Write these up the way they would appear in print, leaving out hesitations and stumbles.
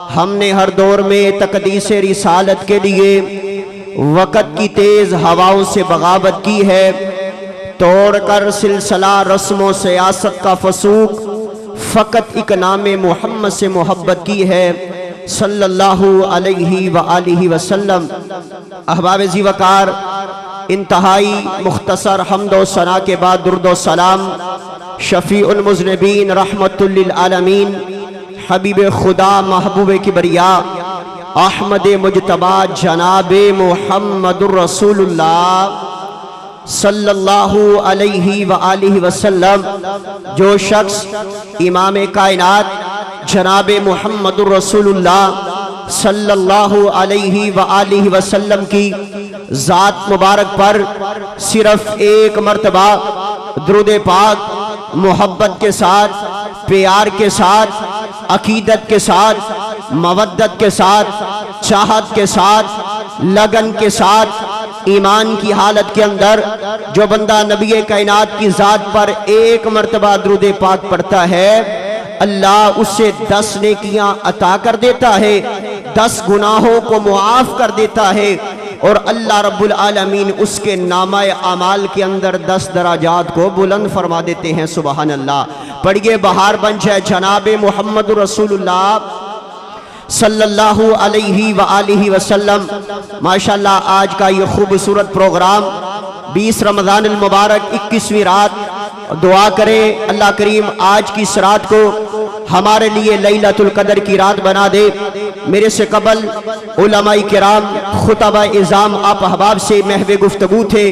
ہم نے ہر دور میں تقدیس رسالت کے لیے وقت کی تیز ہواؤں سے بغاوت کی ہے، توڑ کر سلسلہ رسم و سیاست کا فسوق، فقط ایک نام محمد سے محبت کی ہے صلی اللہ علیہ وآلہ وسلم۔ احباب ذی وقار، انتہائی مختصر حمد و ثنا کے بعد درود و سلام شفیع المذنبین رحمت للعالمین، حبیب خدا محبوب کبریا احمد مجتبی جناب محمد الرسول اللہ صلی اللہ علیہ وآلہ وسلم۔ جو شخص امام کائنات جناب محمد الرسول اللہ صلی اللہ علیہ وآلہ وسلم کی ذات مبارک پر صرف ایک مرتبہ درود پاک محبت کے ساتھ، پیار کے ساتھ، عقیدت کے ساتھ، مودت کے ساتھ، چاہت کے ساتھ، لگن کے ساتھ، ایمان کی حالت کے اندر جو بندہ نبی کائنات کی ذات پر ایک مرتبہ درود پاک پڑھتا ہے، اللہ اسے 10 نیکیاں عطا کر دیتا ہے، 10 گناہوں کو معاف کر دیتا ہے، اور اللہ رب العالمین اس کے نامہ اعمال کے اندر 10 درجات کو بلند فرما دیتے ہیں۔ سبحان اللہ۔ پڑھیے، بہار بن جائے جناب محمد رسول اللہ صلی اللہ علیہ وآلہ وسلم۔ ماشاءاللہ آج کا یہ خوبصورت پروگرام 20 رمضان المبارک 21ویں رات، دعا کریں اللہ کریم آج کی اس رات کو ہمارے لیے لیلۃ القدر کی رات بنا دے۔ میرے سے قبل علماء کرام، خطبہ اعظام، آپ احباب سے محو گفتگو تھے۔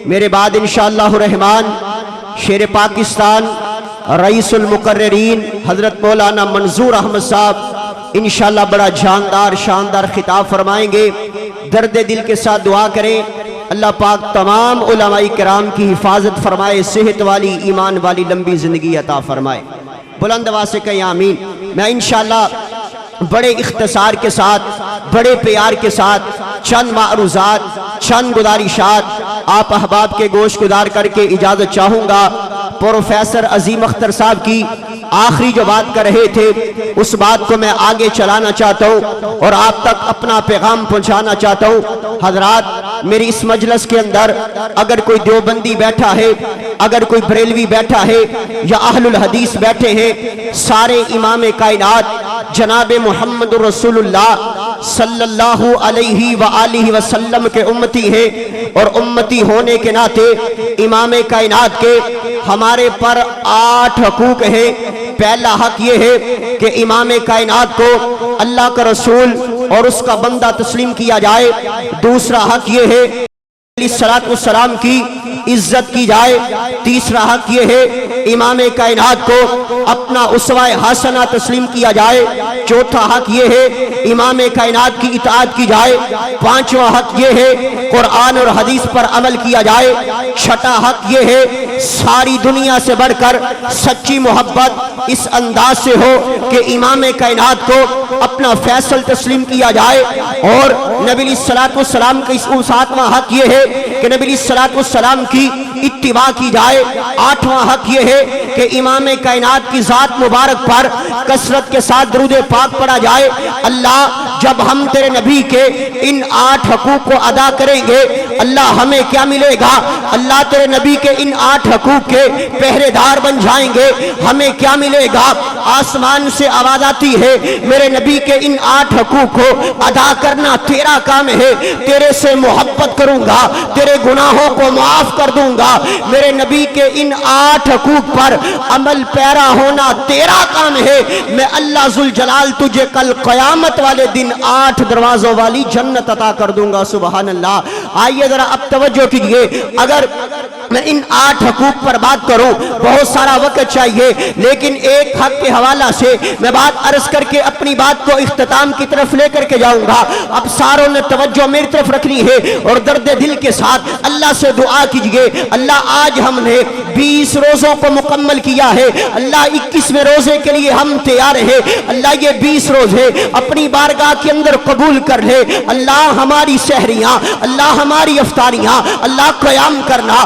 میرے بعد انشاءاللہ الرحمن شیر پاکستان رئیس المقررین حضرت مولانا منظور احمد صاحب انشاءاللہ بڑا جاندار شاندار خطاب فرمائیں گے۔ درد دل کے ساتھ دعا کریں اللہ پاک تمام علماء کرام کی حفاظت فرمائے، صحت والی ایمان والی لمبی زندگی عطا فرمائے۔ بلند آواز سے کہیں آمین۔ میں انشاءاللہ بڑے اختصار کے ساتھ، بڑے پیار کے ساتھ چند معروضات، چند گزارشات آپ احباب کے گوش گزار کر کے اجازت چاہوں گا۔ پروفیسر عظیم اختر صاحب کی آخری جو بات کر رہے تھے اس بات کو میں آگے چلانا چاہتا ہوں اور آپ تک اپنا پیغام پہنچانا چاہتا ہوں۔ حضرات، میری اس مجلس کے اندر اگر کوئی دیوبندی بیٹھا ہے، اگر کوئی بریلوی بیٹھا ہے یا اہل الحدیث بیٹھے ہیں، سارے امام کائنات جناب محمد رسول اللہ صلی اللہ علیہ وآلہ وسلم کے امتی ہیں، اور امتی ہونے کے ناطے امام کائنات کے ہمارے پر 8 حقوق ہیں۔ پہلا حق یہ ہے کہ امام کائنات کو اللہ کا رسول اور اس کا بندہ تسلیم کیا جائے۔ دوسرا حق یہ ہے السلام کی عزت کی جائے۔ تیسرا حق یہ ہے امام کائنات کو اپنا اسوہ حسنہ تسلیم کیا جائے۔ چوتھا حق یہ ہے امام کائنات کی اطاعت کی جائے۔ پانچواں حق یہ ہے قرآن اور حدیث پر عمل کیا جائے۔ چھٹا حق یہ ہے ساری دنیا سے بڑھ کر سچی محبت اس انداز سے ہو کہ امام کائنات کو اپنا فیصل تسلیم کیا جائے۔ اور نبی علیہ السلام کا اس 7واں حق یہ ہے کہ نبی علیہ السلام کی اتباع کی جائے۔ 8واں حق یہ ہے کہ امام کائنات کی ذات مبارک پر کثرت کے ساتھ درود پاک پڑھا جائے۔ اللہ، جب ہم تیرے نبی کے ان 8 حقوق کو ادا کریں گے اللہ ہمیں کیا ملے گا؟ اللہ تیرے نبی کے ان 8 حقوق کے پہرے دار بن جائیں گے، ہمیں کیا ملے گا؟ آسمان سے آواز آتی ہے میرے نبی کے ان 8 حقوق کو ادا کرنا تیرا کام ہے، تیرے سے محبت کروں گا، تیرے گناہوں کو معاف کر دوں گا۔ میرے نبی کے ان 8 حقوق پر عمل پیرا ہونا تیرا کام ہے۔ میں اللہ ذوالجلال تجھے کل قیامت والے دن 8 دروازوں والی جنت عطا کر دوں گا۔ سبحان اللہ۔ آئیے ذرا اب توجہ کیجئے، اگر میں ان 8 حقوق پر بات کروں بہت سارا وقت چاہیے، لیکن ایک حق کے حوالہ سے میں بات عرض کر کے اپنی بات کو اختتام کی طرف لے کر کے جاؤں گا۔ اب ساروں نے توجہ میری طرف رکھنی ہے اور درد دل کے ساتھ اللہ سے دعا کیجئے اللہ آج ہم نے 20 روزوں کو مکمل کیا ہے، اللہ 21ویں روزے کے لیے ہم تیار ہیں، اللہ یہ 20 روزے اپنی بارگاہ کے اندر قبول کر لے۔ اللہ ہماری سحریاں، اللہ ہماری افطاریاں، اللہ قیام کرنا،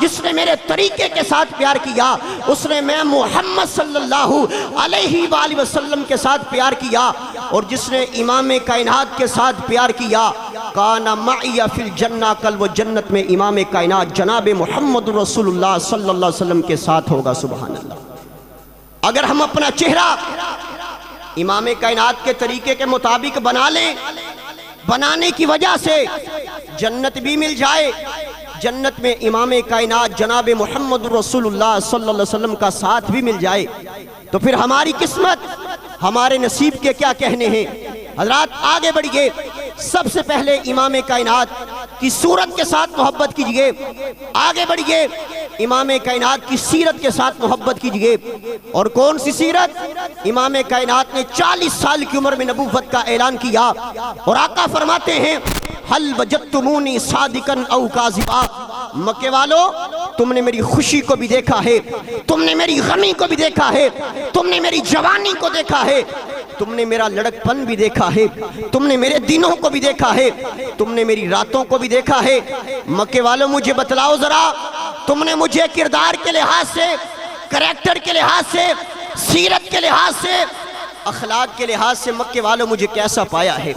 جس نے میرے طریقے کے ساتھ پیار کیا، اس نے میں محمد صلی اللہ علیہ وآلہ وسلم کے ساتھ پیار کیا، اور جس نے امام کائنات کے ساتھ پیار کیا، کان معی فی الجنہ، کل وہ جنت میں امام کائنات جناب محمد رسول اللہ صلی اللہ علیہ وسلم کے ساتھ ہوگا۔ سبحان اللہ۔ اگر ہم اپنا چہرہ امام کائنات کے طریقے کے مطابق بنا لیں، بنانے کی وجہ سے جنت بھی مل جائے، جنت میں امام کائنات جناب محمد رسول اللہ صلی اللہ علیہ وسلم کا ساتھ بھی مل جائے، تو پھر ہماری قسمت، ہمارے نصیب کے کیا کہنے ہیں۔ حضرات آگے بڑھئے، سب سے پہلے امام کائنات کی صورت کے ساتھ محبت کیجئے، آگے بڑھئے امام کائنات کی سیرت کے ساتھ محبت کیجئے۔ اور کون سی سیرت؟ امام کائنات نے 40 سال کی عمر میں نبوت کا اعلان کیا، اور آقا فرماتے ہیں حل وجدتمونی صادقاً او کاذبا، مکے والو تم نے میری خوشی کو بھی دیکھا ہے، تم نے میری غمی کو بھی دیکھا ہے، تم نے میری جوانی کو دیکھا ہے، تم نے میرا لڑک پن بھی دیکھا ہے، تم نے میرے دنوں کو بھی دیکھا ہے، تم نے میری راتوں کو بھی دیکھا ہے۔ مکے والوں مجھے بتلاؤ ذرا، تم نے مجھے کردار کے لحاظ سے، کریکٹر کے لحاظ سے، سیرت کے لحاظ سے، اخلاق کے لحاظ سے مکے والوں مجھے کیسا پایا ہے؟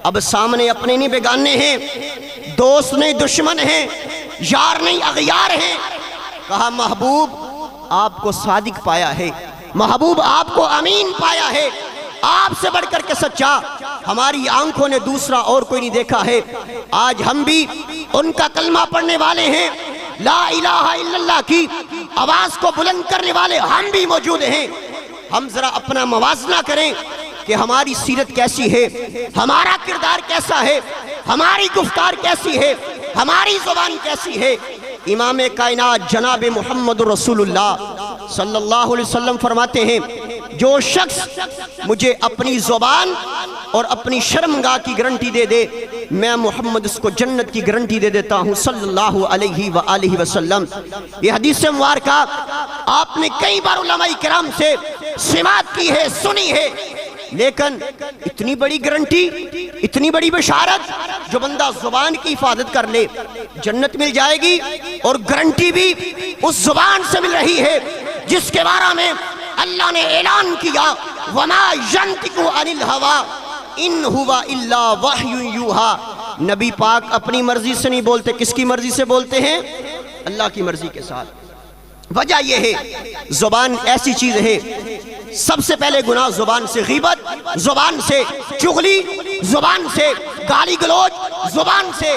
اب سامنے اپنے نہیں بیگانے ہیں، دوست نہیں دشمن ہیں، یار نہیں اغیار ہیں۔ کہا محبوب آپ کو صادق پایا ہے، محبوب آپ کو امین پایا ہے، آپ سے بڑھ کر کے سچا ہماری آنکھوں نے دوسرا اور کوئی نہیں دیکھا ہے۔ آج ہم بھی ان کا کلمہ پڑھنے والے ہیں، لا الہ الا اللہ کی آواز کو بلند کرنے والے ہم بھی موجود ہیں۔ ہم ذرا اپنا موازنہ کریں کہ ہماری سیرت کیسی ہے، ہمارا کردار کیسا ہے، ہماری گفتار کیسی ہے، ہماری زبان کیسی ہے۔ امام کائنات جناب محمد رسول اللہ صلی اللہ علیہ وسلم فرماتے ہیں جو شخص مجھے اپنی زبان اور اپنی شرمگاہ کی گارنٹی دے دے، میں محمد اس کو جنت کی گارنٹی دے دیتا ہوں صلی اللہ علیہ وآلہ وسلم۔ یہ حدیث مبارکہ آپ نے کئی بار علماء کرام سے سماعت کی ہے، سنی ہے، لیکن اتنی بڑی گارنٹی، اتنی بڑی بشارت، جو بندہ زبان کی حفاظت کر لے جنت مل جائے گی، اور گارنٹی بھی اس زبان سے مل رہی ہے جس کے بارے میں اللہ نے اعلان کیا وَمَا يَنْطِقُ عَنِ الْهَوَىٰ إِنْ هُوَ إِلَّا وَحْيٌ يُوحَىٰ۔ نبی پاک اپنی مرضی سے نہیں بولتے، کس کی مرضی سے بولتے ہیں؟ اللہ کی مرضی کے ساتھ۔ وجہ یہ ہے زبان ایسی چیز ہے، سب سے پہلے گناہ زبان سے غیبت، زبان سے چغلی، زبان سے گالی گلوچ، زبان سے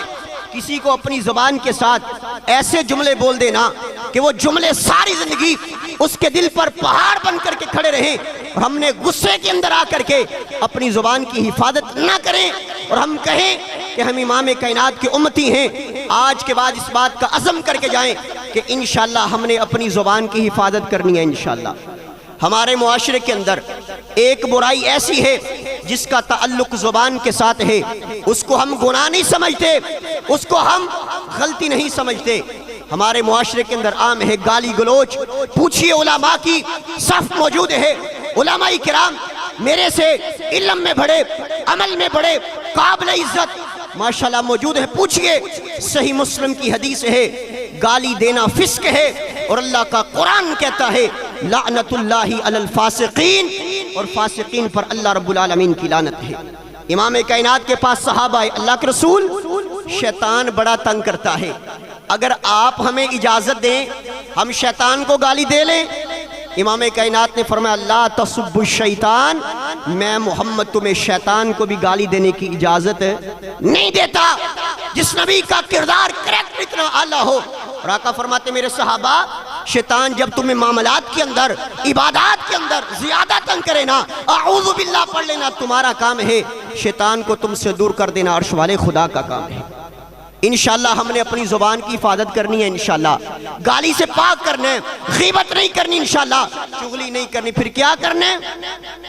کسی کو اپنی زبان کے ساتھ ایسے جملے بول دینا کہ وہ جملے ساری زندگی اس کے دل پر پہاڑ بن کر کے کھڑے رہیں، اور ہم نے غصے کے اندر آ کر کے اپنی زبان کی حفاظت نہ کریں اور ہم کہیں کہ ہم امام کائنات کی امتی ہیں۔ آج کے بعد اس بات کا عزم کر کے جائیں کہ انشاءاللہ ہم نے اپنی زبان کی حفاظت کرنی ہے انشاءاللہ۔ ہمارے معاشرے کے اندر ایک برائی ایسی ہے جس کا تعلق زبان کے ساتھ ہے، اس کو ہم گناہ نہیں سمجھتے، اس کو ہم غلطی نہیں سمجھتے۔ ہمارے معاشرے کے اندر عام ہے گالی گلوچ۔ پوچھئے علماء کی صف موجود ہے، علماء کرام میرے سے علم میں بڑے، عمل میں بڑے، قابل عزت ماشاءاللہ موجود ہے۔ پوچھئے، صحیح مسلم کی حدیث ہے گالی دینا فسق ہے، اور اللہ کا قرآن کہتا ہے لعنت اللہ علی الفاسقین، اور فاسقین پر اللہ رب العالمین کی لعنت ہے۔ امام کائنات کے پاس صحابہ اللہ کے رسول، شیطان بڑا تنگ کرتا ہے، اگر آپ ہمیں اجازت دیں ہم شیطان کو گالی دے لیں۔ امام کائنات نے فرمایا لا تسب الشیطان، میں محمد تمہیں شیطان کو بھی گالی دینے کی اجازت نہیں دیتا جس نبی کا کردار کریکٹر اتنا اعلیٰ ہو۔ اور آقا فرماتے میرے صحابہ شیطان جب تمہیں معاملات کے اندر، عبادات کے اندر زیادہ تنگ کرے نا، اعوذ باللہ پڑھ لینا تمہارا کام ہے، شیطان کو تم سے دور کر دینا عرش والے خدا کا کام ہے۔ انشاءاللہ ہم نے اپنی زبان کی حفاظت کرنی ہے، انشاءاللہ گالی سے پاک کرنا ہے، غیبت نہیں کرنی، انشاءاللہ چغلی نہیں کرنی، پھر کیا کرنا ہے؟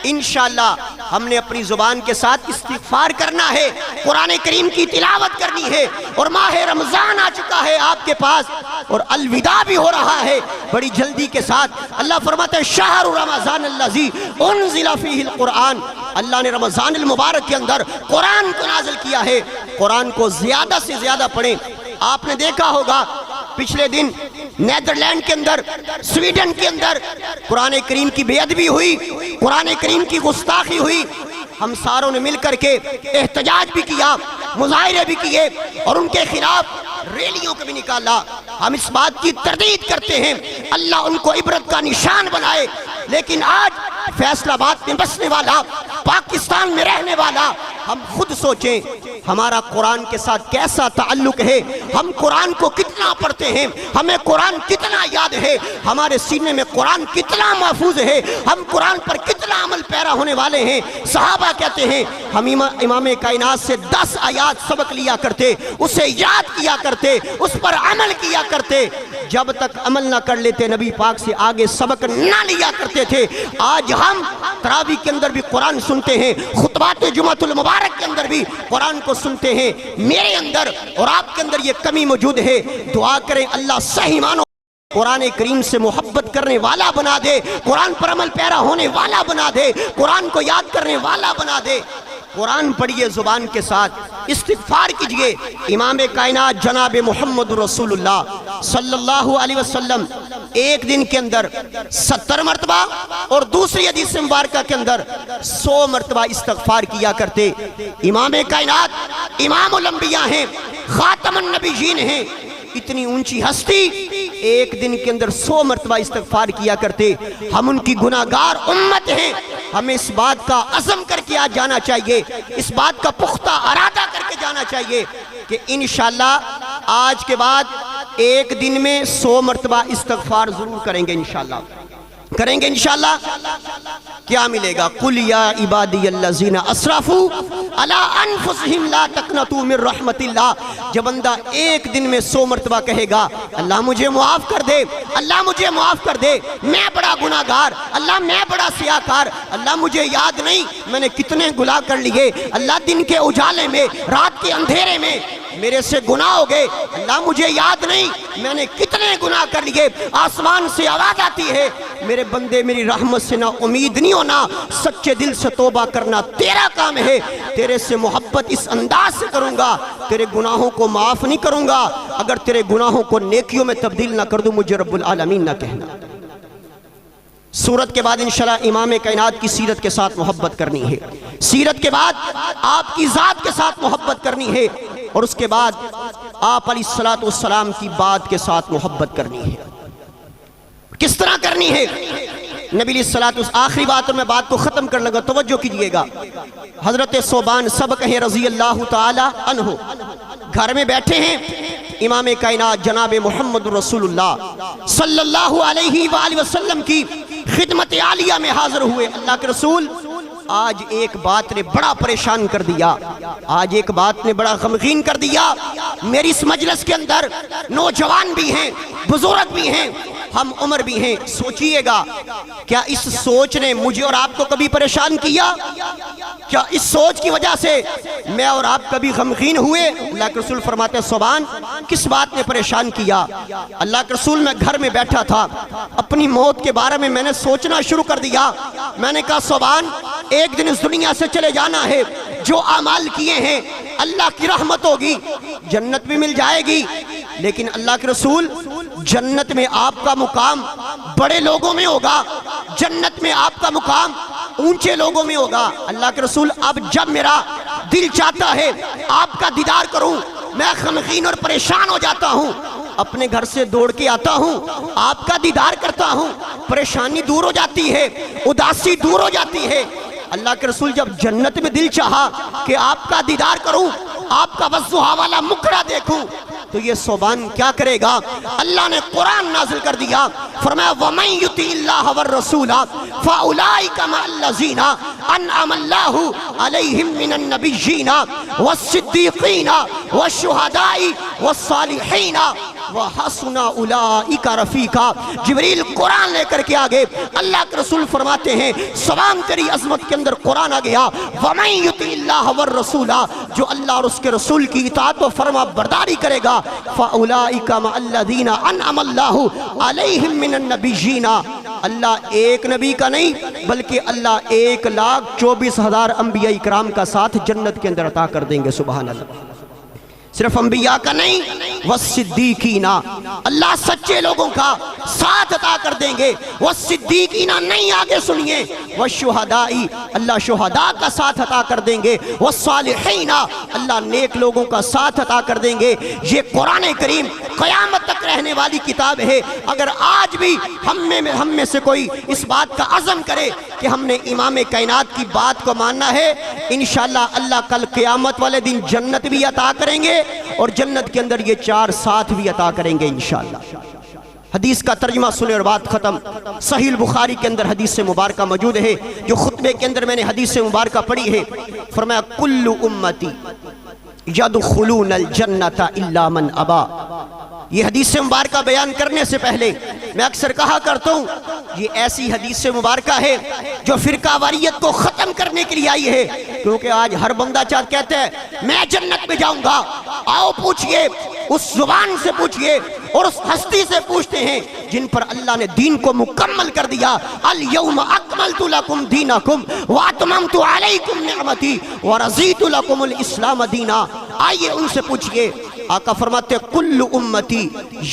انشاءاللہ ہم نے اپنی زبان کے ساتھ استغفار کرنا ہے، قرآن کریم کی تلاوت کرنی ہے، اور ماہ رمضان آ چکا ہے آپ کے پاس، اور الوداع بھی ہو رہا ہے بڑی جلدی کے ساتھ۔ اللہ فرماتا ہے شہر رمضان الذی انزل فیہ القرآن، اللہ نے رمضان المبارک کے اندر قرآن کو نازل کیا ہے، قرآن کو زیادہ سے زیادہ پڑھیں۔ آپ نے دیکھا ہوگا پچھلے دن نیدرلینڈ کے اندر، سویڈن کے اندر قرآن کریم کی بے ادبی ہوئی، قرآن کریم کی گستاخی ہوئی۔ ہم ساروں نے مل کر کے احتجاج بھی کیا، مظاہرے بھی کیے اور ان کے خلاف ریلیوں کو بھی نکالا۔ ہم اس بات کی تردید کرتے ہیں اللہ ان کو عبرت کا نشان بنائے، لیکن آج فیصل آباد میں بسنے والا، پاکستان میں رہنے والا، ہم خود سوچیں ہمارا قرآن کے ساتھ کیسا تعلق ہے، ہم قرآن کو کتنا پڑھتے ہیں، ہمیں قرآن کتنا یاد ہے، ہمارے سینے میں قرآن کتنا محفوظ ہے، ہم قرآن پر کتنا عمل پیرا ہونے والے ہیں۔ صحابہ کہتے ہیں ہم امام کائنات سے 10 آیات سبق لیا کرتے، اسے یاد کیا کرتے، اس پر عمل کیا کرتے، جب تک عمل نہ کر لیتے نبی پاک سے آگے سبق نہ لیا کرتے تھے۔ آج ہم تراویح کے اندر بھی قرآن سنتے ہیں، خطبات جمعۃ المبارک کے اندر بھی قرآن کو سنتے ہیں۔ میرے اندر اور آپ کے اندر یہ کمی موجود ہے، دعا کریں اللہ صحیح مانو قرآن کریم سے محبت کرنے والا بنا دے، قرآن پر عمل پیرا ہونے والا بنا دے، قرآن کو یاد کرنے والا بنا دے۔ قرآن پڑھیے زبان کے ساتھ، استغفار کیجئے۔ امام کائنات جناب محمد رسول اللہ صلی اللہ علیہ وسلم ایک دن کے اندر 70 مرتبہ اور دوسری حدیث مبارکہ کے اندر 100 مرتبہ استغفار کیا کرتے۔ امام کائنات امام الانبیاء ہیں، خاتم النبیین ہیں، اتنی اونچی ہستی ایک دن کے اندر 100 مرتبہ استغفار کیا کرتے۔ ہم ان کی گناہگار امت ہیں، ہمیں اس بات کا عزم کر کے آج جانا چاہیے، اس بات کا پختہ ارادہ کر کے جانا چاہیے کہ انشاءاللہ آج کے بعد ایک دن میں 100 مرتبہ استغفار ضرور کریں گے، انشاءاللہ کریں گے۔ انشاءاللہ کیا ملے گا؟ قُلْ يَا عِبَادِيَ الَّذِينَ أَسْرَفُوا عَلَىٰ أَنفُسِهِمْ لَا تَقْنَطُوا مِن رَحْمَتِ اللَّهِ۔ جب بندہ ایک دن میں 100 مرتبہ کہے گا اللہ مجھے معاف کر دے، اللہ مجھے معاف کر دے، میں بڑا گناہگار، اللہ میں بڑا سیاکار، اللہ مجھے یاد نہیں میں نے کتنے گناہ کر لیے، اللہ دن کے اجالے میں، رات کے اندھیرے میں میرے سے گناہ ہو گئے، اللہ مجھے یاد نہیں میں نے کتنے گناہ کر لیے۔ آسمان سے آواز آتی ہے میرے بندے میری رحمت سے نا امید نہیں ہونا، سچے دل سے توبہ کرنا تیرا کام ہے، تیرے سے محبت اس انداز سے کروں گا، تیرے گناہوں کو معاف نہیں کروں گا، اگر تیرے گناہوں کو نیکیوں میں تبدیل نہ کر دوں مجھے رب العالمین نہ کہنا۔ سورت کے بعد انشاءاللہ امام کائنات کی سیرت کے ساتھ محبت کرنی ہے، سیرت کے بعد آپ کی ذات کے ساتھ محبت کرنی ہے، اور اس کے بعد آپ علیہ السلام کی بات کے ساتھ محبت کرنی ہے۔ کس طرح کرنی ہے؟ نبی علیہ السلام آخری بات اور میں بات کو ختم کر لگا، توجہ کیجئے گا۔ حضرت ثوبان سب کہیں رضی اللہ تعالی عنہ گھر میں بیٹھے ہیں، امام کائنات جناب محمد رسول اللہ صلی اللہ علیہ وآلہ وسلم کی خدمت عالیہ میں حاضر ہوئے۔ اللہ کے رسول آج ایک بات نے بڑا پریشان کر دیا، آج ایک بات نے بڑا غمگین کر دیا۔ میری اس مجلس کے اندر نوجوان بھی ہیں، بزرگ بھی ہیں، ہم عمر بھی ہیں، سوچئے گا کیا اس سوچ نے مجھے اور آپ کو کبھی پریشان کیا؟ کیا اس سوچ کی وجہ سے میں اور آپ کبھی غمگین ہوئے؟ اللہ کے رسول فرماتے ہیں ثوبان کس بات نے پریشان کیا؟ اللہ کے رسول میں گھر میں بیٹھا تھا، اپنی موت کے بارے میں میں نے سوچنا شروع کر دیا۔ میں نے کہا ثوبان ایک دن اس دنیا سے چلے جانا ہے، جو اعمال کیے ہیں اللہ کی رحمت ہوگی، جنت بھی مل جائے گی، لیکن اللہ کے رسول جنت میں آپ کا مقام بڑے لوگوں میں ہوگا، جنت میں آپ کا مقام اونچے لوگوں میں ہوگا۔ اللہ کے رسول اب جب میرا دل چاہتا ہے آپ کا دیدار کروں، میں غمگین اور پریشان ہو جاتا ہوں، اپنے گھر سے دوڑ کے آتا ہوں، آپ کا دیدار کرتا ہوں، پریشانی دور ہو جاتی ہے، اداسی دور ہو جاتی ہے۔ اللہ کے رسول جب جنت میں دل چاہا کہ آپ کا دیدار کروں، آپ کا وضحہ والا مکھڑا دیکھوں، تو یہ ثوبان کیا کرے گا؟ اللہ نے قرآن نازل کر دیا، فرمایا وَمَن يُطِعِ اللَّهَ وَالرَّسُولَ فَأُولَٰئِكَ مَعَ الَّذِينَ أَنْعَمَ اللَّهُ عَلَيْهِم مِّنَ النَّبِيِّينَ وَالصِّدِّيقِينَ وَالشُّهَدَاءِ وَالصَّالِحِينَ وَحَسُنَ أُولَٰئِكَ رَفِيقًا۔ جبریل قرآن لے کر کے آگے اللہ کے رسول فرماتے ہیں ثوبان تیری عظمت کے اندر قرآن آ گیا، وَمَن يُطِعِ اللَّهَ وَالرَّسُولَ، جو اللہ اور اس کے رسول کی اطاعت و فرما برداری کرے گا، فَأُولَٰئِكَ مَعَ الَّذِينَ أَنْعَمَ اللَّهُ عَلَيْهِم مِّنَ النَّبِيِّينَ اللہ ایک نبی کا نہیں بلکہ اللہ 1,24,000 انبیاء اکرام کا ساتھ جنت کے اندر عطا کر دیں گے. سبحان اللہ. صرف انبیاء کا نہیں والصدیقین، اللہ سچے لوگوں کا ساتھ عطا کر دیں گے. والصدیقین نہیں، آگے سنیے، والشہداء، اللہ شہداء کا ساتھ عطا کر دیں گے. والصالحین، اللہ نیک لوگوں کا ساتھ عطا کر دیں گے. یہ قرآن کریم قیامت تک رہنے والی کتاب ہے. اگر آج بھی ہم میں سے کوئی اس بات کا عزم کرے کہ ہم نے امام کائنات کی بات کو ماننا ہے، انشاءاللہ اللہ کل قیامت والے دن جنت بھی عطا کریں گے اور جنت کے اندر یہ 4 ساتھ بھی عطا کریں گے انشاءاللہ. حدیث کا ترجمہ سنے اور بات ختم. صحیح البخاری کے اندر حدیث مبارکہ موجود ہے جو خطبے کے اندر میں نے حدیث مبارکہ پڑھی ہے. فرمایا کل امتی یدخلون الجنت الا من ابا. یہ حدیث مبارکہ بیان کرنے سے پہلے میں اکثر کہا کرتا ہوں یہ ایسی حدیث مبارکہ ہے جو فرقہ واریت کو ختم کرنے کے لیے آئی ہے. کیونکہ آج ہر بندہ کہتا ہے میں جنت میں جاؤں گا. آؤ پوچھئے، اس زبان سے پوچھئے اور اس ہستی سے پوچھتے ہیں جن پر اللہ نے دین کو مکمل کر دیا. الیوم اکملت لکم دینکم واتممت علیکم نعمتی ورضیت لکم الاسلام دینا. آئیے ان سے پوچھئے. آقا فرماتے کل امتی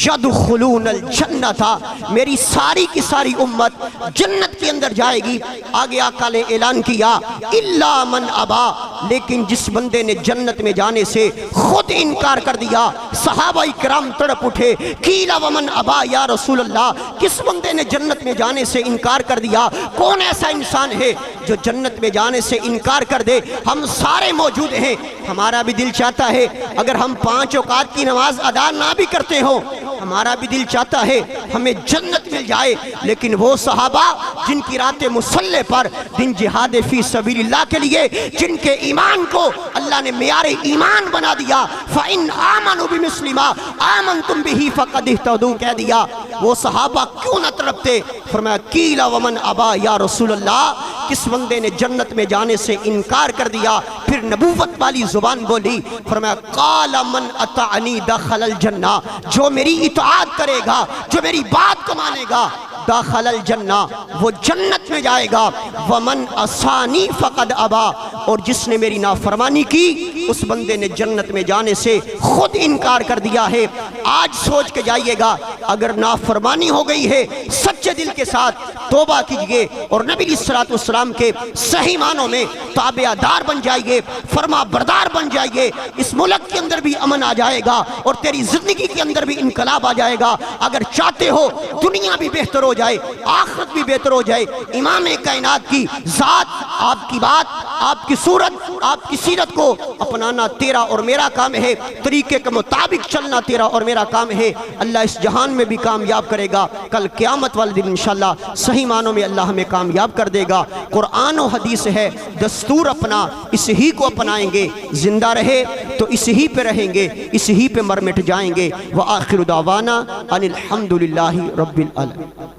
یدخلون الجنت، میری ساری کی ساری امت جنت کے اندر جائے گی. آگے آقا نے اعلان کیا الا من ابا، لیکن جس بندے نے جنت میں جانے سے خود انکار کر دیا. صحابہ کرام تڑپ اٹھے، قیل ومن ابا یا رسول اللہ، کس بندے نے جنت میں جانے سے انکار کر دیا؟ کون ایسا انسان ہے جو جنت میں جانے سے انکار کر دے؟ ہم سارے موجود ہیں. ہمارا بھی دل چاہتا ہے اگر ہم 5 اوقات کی نماز ادا نہ بھی کرتے ہوں، ہمارا بھی دل چاہتا ہے ہمیں جنت مل جائے. لیکن وہ صحابہ جن کی رات مصلی پر دن جہاد فی سبیل اللہ کے لیے جن کے ایمان کو اللہ نے معیار ایمان بنا دیا، فَإِنْ آمَنُوا بِمِثْلِ مَا آمَنْتُمْ بِهِ فَقَدِ اهْتَدَوْا کہہ دیا. وہ صحابہ کیوں نہ تڑپتے؟ فرمایا قیل ومن ابا یا رسول اللہ، کس بندے نے جنت میں جانے سے انکار کر دیا؟ پھر نبوت والی زبان بولی. فرمایا قال من اطاعنی دخل الجنہ، جو میری اطاعت کرے گا، جو میری بات کو مانے گا، داخل الجنہ، وہ جنت میں جائے گا. ومن عصانی فقد ابا، اور جس نے میری نافرمانی کی اس بندے نے جنت میں جانے سے خود انکار کر دیا ہے. آج سوچ کے جائیے گا اگر نافرمانی ہو گئی ہے سچے دل کے ساتھ توبہ کیجئے اور نبی علیہ الصلوۃ والسلام کے صحیح معنوں میں تابع دار بن جائیے، فرما بردار بن جائیے. اس ملک کے اندر بھی امن آ جائے گا اور تیری زندگی کے اندر بھی انقلاب آ جائے گا. اگر چاہتے ہو دنیا بھی بہتر ہو جائے، آخرت بھی بہتر ہو جائے، امام کائنات کی ذات، آپ کی بات، آپ کی صورت، آپ کی سیرت کو اپنانا تیرا اور میرا کام ہے. طریقے کے مطابق چلنا تیرا اور میرا کام ہے. اللہ اس جہان میں بھی کامیاب کرے گا، کل قیامت والے دن انشاءاللہ صحیح معنوں میں اللہ ہمیں کامیاب کر دے گا. قرآن و حدیث ہے دستور اپنا، اس ہی کو اپنائیں گے. زندہ رہے تو اس ہی پہ رہیں گے، اس ہی پہ مر مٹ جائیں گے. وآخر دعوانا ان الحمدللہ رب العالمین.